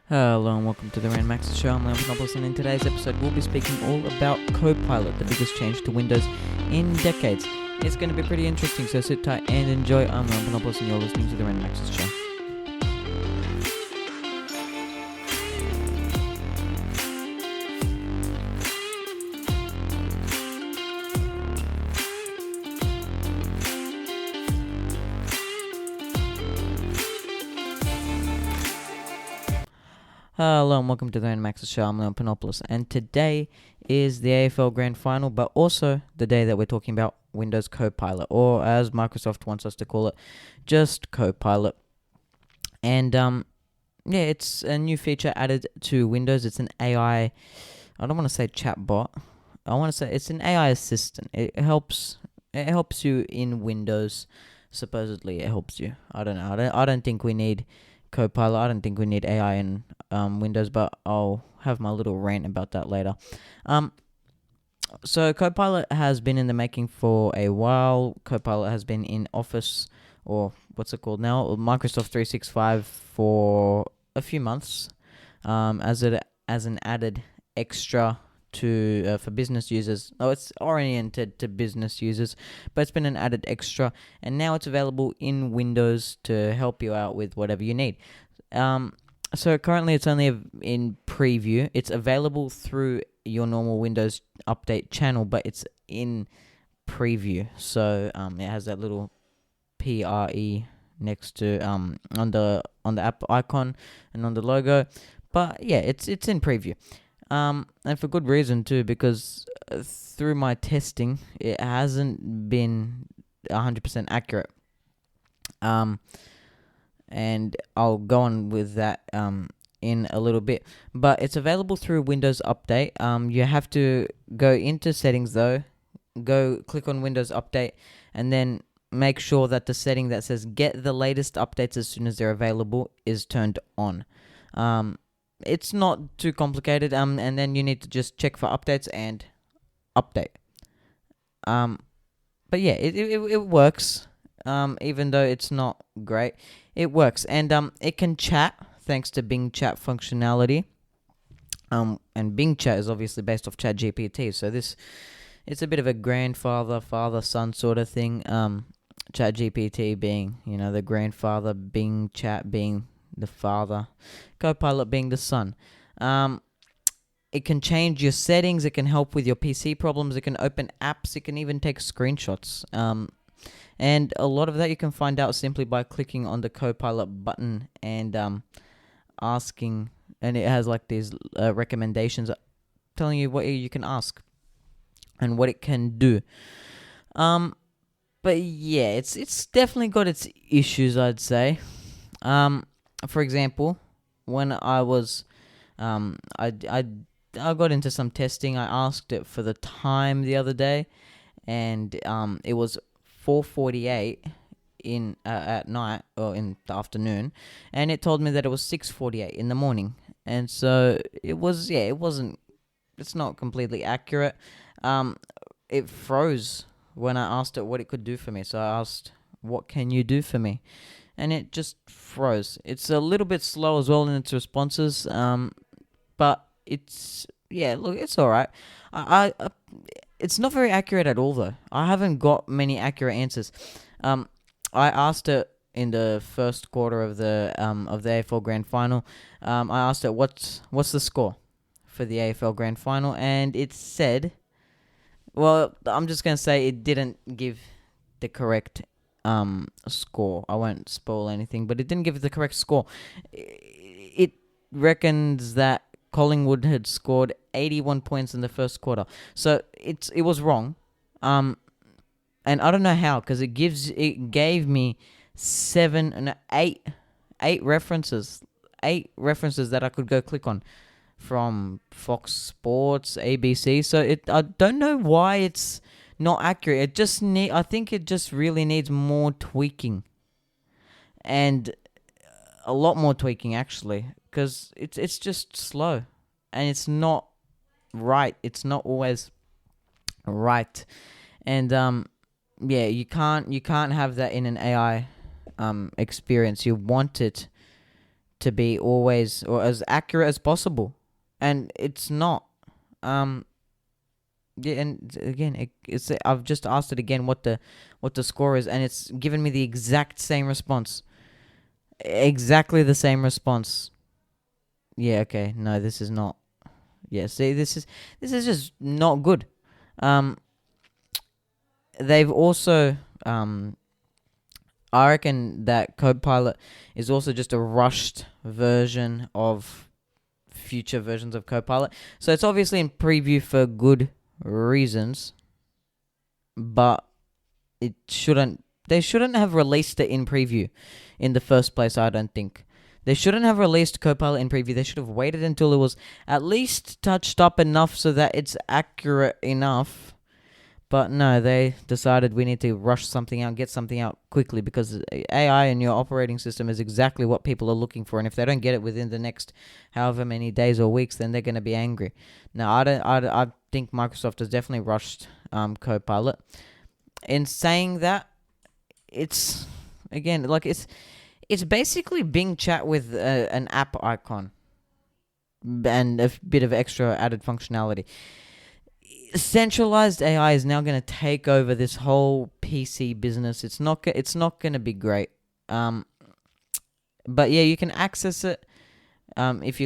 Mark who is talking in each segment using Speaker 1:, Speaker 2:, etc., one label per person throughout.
Speaker 1: Hello and welcome to the Rand Max's Show. I'm Leon Panopoulos, and in today's episode we'll be speaking all about Copilot, the biggest change to Windows in decades. It's going to be pretty interesting, so sit tight and enjoy. I'm Leon Panopoulos and you're listening to the Rand Max's Show. Hello and welcome to the Rand Max's Show. I'm Leon Panopoulos, and today is the AFL Grand Final, but also the day that we're talking about Windows Copilot, or as Microsoft wants us to call it, just Copilot. And it's a new feature added to Windows. It's an AI, I don't want to say chatbot. I want to say it's an AI assistant. It helps you in Windows. Supposedly it helps you. I don't know. I don't think we need Copilot. I don't think we need AI in Windows, but I'll have my little rant about that later. So Copilot has been in the making for a while. Copilot has been in Office, or what's it called now, Microsoft 365, for a few months, as an added extra to for business users. It's oriented to business users, but it's been an added extra, and now it's available in Windows to help you out with whatever you need. So currently it's only in preview. It's available through your normal Windows update channel, but it's in preview. So it has that little PRE next to on the app icon and on the logo. But yeah, it's in preview. And for good reason too, because through my testing, it hasn't been 100% accurate. And I'll go on with that in a little bit. But it's available through Windows Update. You have to go into settings though, click on Windows Update, and then make sure that the setting that says get the latest updates as soon as they're available is turned on. It's not too complicated, and then you need to just check for updates and update. But yeah, it works. Even though it's not great, it works, and it can chat thanks to Bing Chat functionality. And Bing Chat is obviously based off ChatGPT, so it's a bit of a grandfather, father-son sort of thing. ChatGPT being, the grandfather, Bing Chat being the father, Copilot being the son. It can change your settings, it can help with your PC problems, it can open apps, it can even take screenshots. And a lot of that you can find out simply by clicking on the Copilot button and asking, and it has like these recommendations telling you what you can ask and what it can do. But yeah, it's definitely got its issues, I'd say. For example, when I was, I got into some testing. I asked it for the time the other day, and it was 4:48 in at night, or in the afternoon, and it told me that it was 6:48 in the morning, and so it's not completely accurate. It froze when I asked it what it could do for me. So I asked, what can you do for me? And it just froze. It's a little bit slow as well in its responses, but it's all right. I it's not very accurate at all, though. I haven't got many accurate answers. I asked it in the first quarter of the AFL Grand Final. I asked it what's the score for the AFL Grand Final, and it said, well, I'm just gonna say it didn't give the correct score. I won't spoil anything, but it didn't give the correct score. It reckons that Collingwood had scored 81 points in the first quarter, so it was wrong. And I don't know how, because it gave me eight references that I could go click on from Fox Sports, ABC. So I don't know why it's not accurate. I think it just really needs more tweaking, and a lot more tweaking actually, because it's just slow, and it's not right. It's not always right, and you can't have that in an AI experience. You want it to be always or as accurate as possible, and it's not. Yeah, and again, it's I've just asked it again what the score is, and it's given me the exact same response, exactly the same response. Yeah, okay, no, this is not. Yeah, see, this is just not good. Um, they've also I reckon that Copilot is also just a rushed version of future versions of Copilot. So it's obviously in preview for good reasons, but it shouldn't. They shouldn't have released it in preview in the first place. I don't think they shouldn't have released Copilot in preview. They should have waited until it was at least touched up enough so that it's accurate enough. But no, they decided we need to rush something out, get something out quickly, because AI in your operating system is exactly what people are looking for. And if they don't get it within the next however many days or weeks, then they're going to be angry. Now, I think Microsoft has definitely rushed Copilot. In saying that, it's again like it's basically Bing Chat with an app icon and a bit of extra added functionality. Centralized AI is now going to take over this whole PC business. It's not going to be great. But yeah, you can access it. If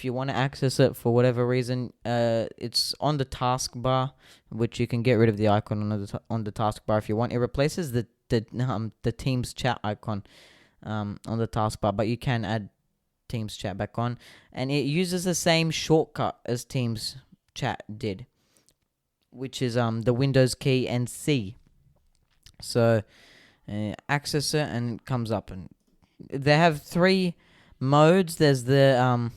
Speaker 1: you want to access it for whatever reason, it's on the taskbar, which you can get rid of the icon on the taskbar if you want. It replaces the Teams chat icon on the taskbar, but you can add Teams chat back on, and it uses the same shortcut as Teams chat did, which is the Windows key and C. So access it and it comes up, and they have 3 modes. There's the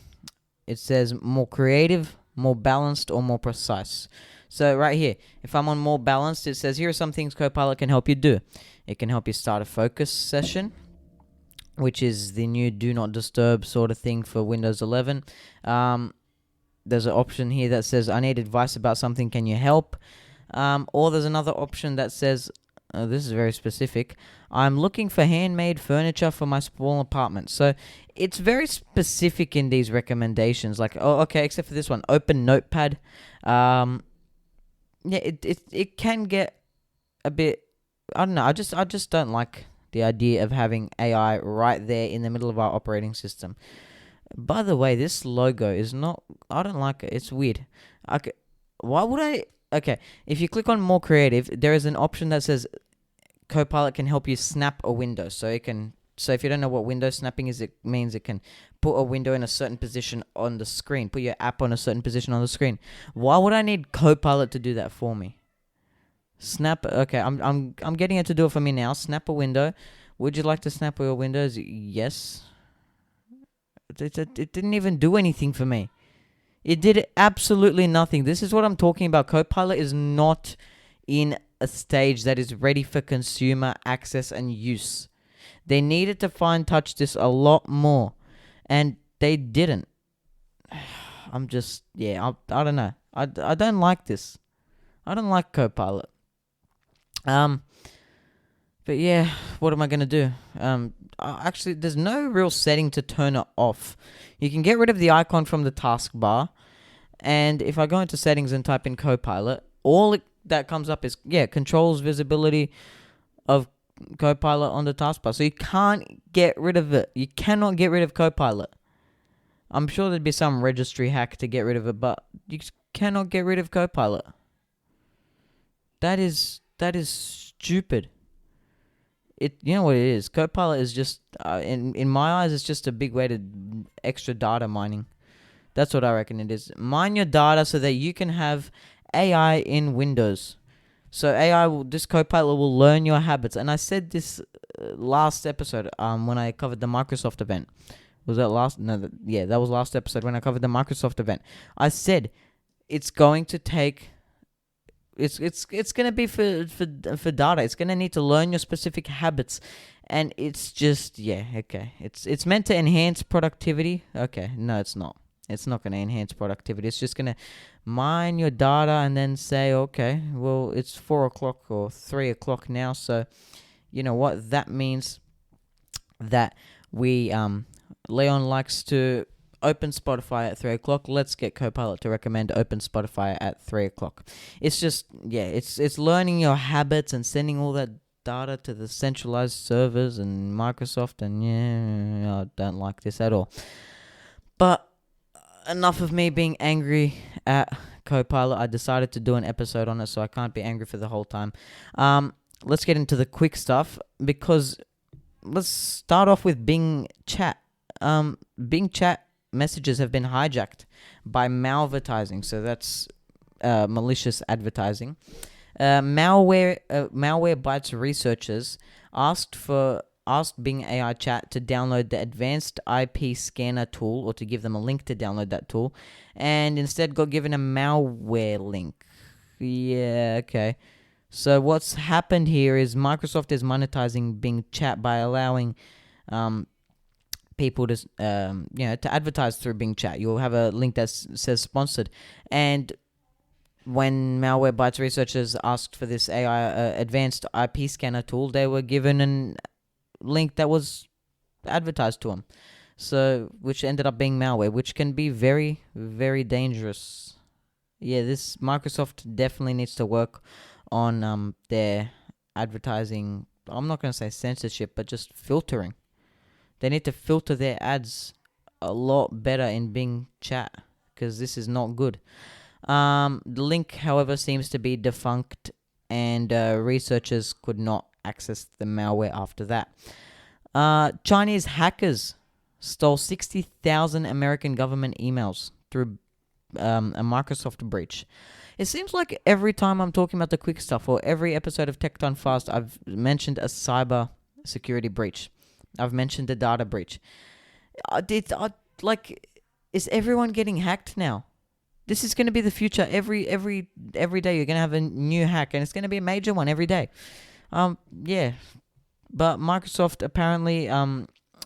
Speaker 1: it says more creative, more balanced, or more precise. So right here, if I'm on more balanced, it says here are some things Copilot can help you do. It can help you start a focus session, which is the new do not disturb sort of thing for Windows 11. There's an option here that says I need advice about something, can you help? Or there's another option that says, this is very specific, I'm looking for handmade furniture for my small apartment. So it's very specific in these recommendations. Like, oh, okay, except for this one, open Notepad. Yeah, it can get a bit. I don't know. I just don't like the idea of having AI right there in the middle of our operating system. By the way, this logo is not. I don't like it. It's weird. Okay, why would I? Okay, if you click on more creative, there is an option that says Copilot can help you snap a window. So it can. So if you don't know what window snapping is, it means it can put a window in a certain position on the screen, put your app on a certain position on the screen. Why would I need Copilot to do that for me? Snap. Okay, I'm getting it to do it for me now. Snap a window. Would you like to snap your windows? Yes. It didn't even do anything for me. It did absolutely nothing. This is what I'm talking about. Copilot is not in a stage that is ready for consumer access and use. They needed to fine touch this a lot more, and they didn't. I'm just, yeah, I don't know. I don't like this. I don't like Copilot. But yeah, what am I gonna do? Actually, there's no real setting to turn it off. You can get rid of the icon from the taskbar, and if I go into settings and type in Copilot, that comes up is controls visibility of Copilot on the taskbar. So you can't get rid of it. You cannot get rid of Copilot. I'm sure there'd be some registry hack to get rid of it, but you cannot get rid of Copilot. That is stupid. You know what it is? Copilot is just in my eyes, it's just a big way to extra data mining. That's what I reckon it is. Mine your data so that you can have AI in Windows. So this Copilot will learn your habits. And I said this last episode when I covered the Microsoft event. Was that last? No, that was last episode when I covered the Microsoft event. I said it's going to take. It's gonna be for data. It's gonna need to learn your specific habits, and it's just okay. It's meant to enhance productivity. Okay, no, it's not. It's not gonna enhance productivity. It's just gonna mine your data and then say, okay, well, it's 4:00 or 3:00 now, so you know what that means, that we Leon likes to open Spotify at 3 o'clock. Let's get Copilot to recommend open Spotify at 3 o'clock. It's just, it's learning your habits and sending all that data to the centralized servers and Microsoft, and I don't like this at all. But enough of me being angry at Copilot. I decided to do an episode on it, so I can't be angry for the whole time. Let's get into the quick stuff, because let's start off with Bing Chat. Bing Chat messages have been hijacked by malvertising, so that's malicious advertising. Malwarebytes researchers asked Bing AI Chat to download the advanced IP scanner tool, or to give them a link to download that tool, and instead got given a malware link. Yeah, okay. So what's happened here is Microsoft is monetizing Bing Chat by allowing people to to advertise through Bing Chat. You'll have a link that says sponsored, and when Malwarebytes researchers asked for this AI advanced IP scanner tool, they were given a link that was advertised to them, so which ended up being malware, which can be very, very dangerous. Yeah, this Microsoft definitely needs to work on their advertising. I'm not going to say censorship, but just filtering. They need to filter their ads a lot better in Bing Chat, because this is not good. The link, however, seems to be defunct, and researchers could not access the malware after that. Chinese hackers stole 60,000 American government emails through a Microsoft breach. It seems like every time I'm talking about the quick stuff, or every episode of Tech Done Fast, I've mentioned a cyber security breach. I've mentioned a data breach. Is everyone getting hacked now? This is going to be the future. Every day you're going to have a new hack, and it's going to be a major one every day. But Microsoft apparently,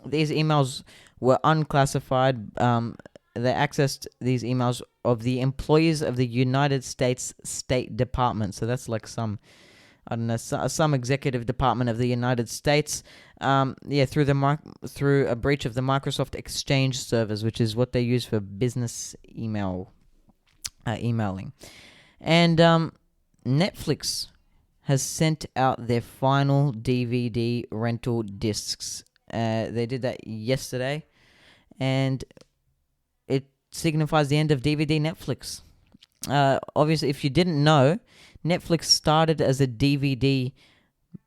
Speaker 1: these emails were unclassified. They accessed these emails of the employees of the United States State Department. So that's like some executive department of the United States. Through a breach of the Microsoft Exchange servers, which is what they use for business emailing. And Netflix has sent out their final DVD rental discs. They did that yesterday, and it signifies the end of DVD Netflix. Obviously, if you didn't know, Netflix started as a DVD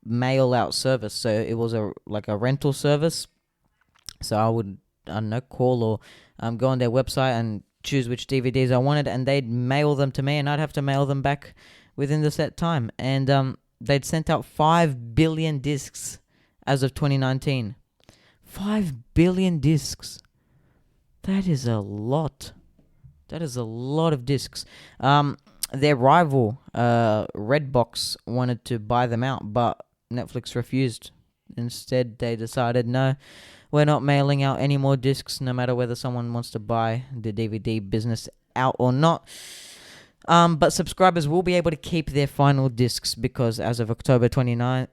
Speaker 1: mail-out service, so it was a rental service. So I would, call or go on their website and choose which DVDs I wanted, and they'd mail them to me, and I'd have to mail them back within the set time. And they'd sent out 5 billion discs as of 2019. 5 billion discs. That is a lot. That is a lot of discs. Their rival, Redbox, wanted to buy them out, but Netflix refused. Instead, they decided, no, we're not mailing out any more discs, no matter whether someone wants to buy the DVD business out or not. But subscribers will be able to keep their final discs, because as of October 29th,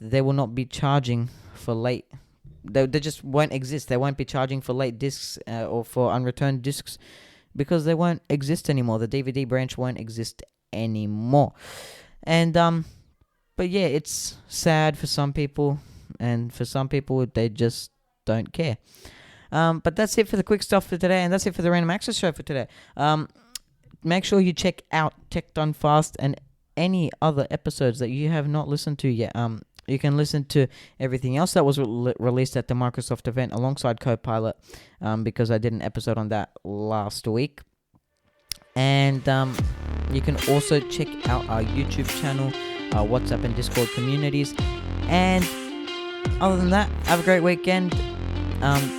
Speaker 1: they will not be charging for late. They just won't exist. They won't be charging for late discs or for unreturned discs, because they won't exist anymore. The DVD branch won't exist anymore. And but yeah, it's sad for some people, and for some people they just don't care. But that's it for the quick stuff for today, and that's it for the Random Access Show for today. Make sure you check out Tech Done Fast and any other episodes that you have not listened to yet. You can listen to everything else that was released at the Microsoft event alongside Copilot, because I did an episode on that last week. And you can also check out our YouTube channel, our WhatsApp and Discord communities. And other than that, have a great weekend.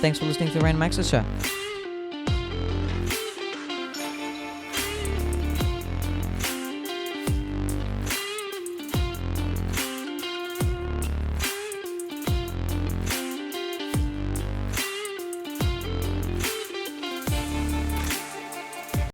Speaker 1: Thanks for listening to the Random Access Show.